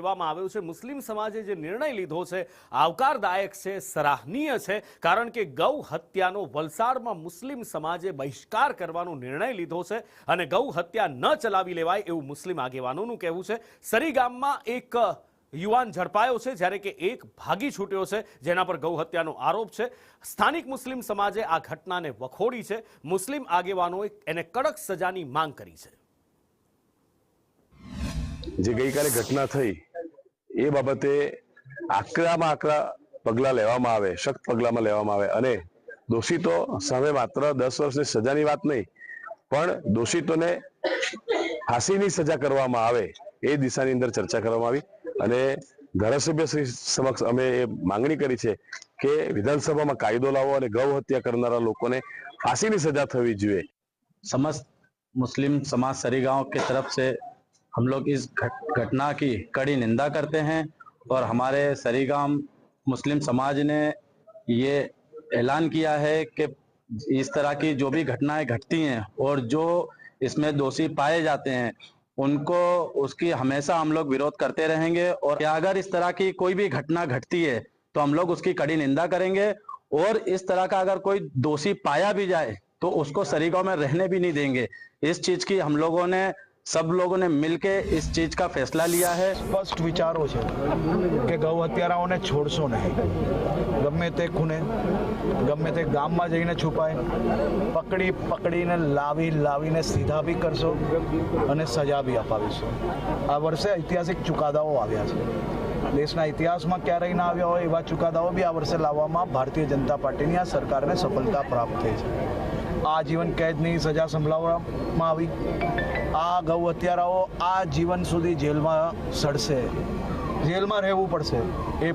લેવામાં આવ્યો છે, મુસ્લિમ સમાજે જે નિર્ણય લીધો છે આવકારદાયક છે, સરાહનીય છે, કારણ કે ગૌ હત્યાનો વલસાડમાં મુસ્લિમ સમાજે બહિષ્કાર કરવાનો નિર્ણય લીધો છે અને ગૌ હત્યા ન ચલાવી લેવાય એવું મુસ્લિમ આગેવાનોનું કહેવું છે। સરી ગામમાં એક યુવાન ઝડપાયો છે, જ્યારે કે એક ભાગી છૂટ્યો છે, જેના પર ગૌ હત્યાનો આરોપ છે। સ્થાનિક મુસ્લિમ સમાજે આ ઘટનાને વખોડી છે। મુસ્લિમ આગેવાનોએ એને કડક સજાની માંગ કરી છે। જે ગઈકાલે ઘટના થઈ એ બાબતે આકરામાં આકરા પગલાં લેવામાં આવે, સખ્ત પગલામાં લેવામાં આવે અને દોષિતો સામે માત્ર 10 વર્ષની સજાની વાત નહીં પણ દોષિતોને ફાંસીની સજા કરવામાં આવે એ દિશાની અંદર ચર્ચા કરવામાં આવી અને ધારાસભ્ય શ્રી સમક્ષ અમે એ માંગણી કરી છે કે વિધાનસભામાં કાયદો લાવો અને ગૌ હત્યા કરનારા લોકોને फांसी सजा थवी જોઈએ। समस्त मुस्लिम समाज सरी गांव की तरफ से हम लोग इस घटना की कड़ी निंदा करते हैं और हमारे सरी गांव मुस्लिम समाज ने ये ऐलान किया है कि इस तरह की जो भी घटनाएं घटती हैं और जो इसमें दोषी पाए जाते हैं उनको उसकी हमेशा हम लोग विरोध करते रहेंगे और अगर इस तरह की कोई भी घटना घटती है तो हम लोग उसकी कड़ी निंदा करेंगे और इस तरह का अगर कोई दोषी पाया भी जाए तो उसको सरी गांव में रहने भी नहीं देंगे। इस चीज की हम लोगों ने सब लोगों ने मिलके इस चीज का फैसला लिया है। स्पष्ट विचारों છે કે ગૌ હત્યારાઓને છોડશો નહીં, ગમે તે ખૂણે ગમે તે ગામમાં જઈને છુપાય, પકડીને લાવીને સીધા બી કરશો અને સજા બી અપાવીશો। આ વર્ષે ઐતિહાસિક ચુકાદાઓ આવ્યા છે, દેશના ઇતિહાસમાં ક્યારેય ના આવ્યા હોય એવા ચુકાદાઓ બી આ વર્ષે લાવવામાં ભારતીય જનતા પાર્ટીની આ સરકારને સફળતા પ્રાપ્ત થઈ છે। आजीवन कैदनी सजा संभळाववामां आवी। आ गौ हत्याराओ आजीवन सुधी जेल में सड़शे, जेल में रहेवुं पड़शे। ए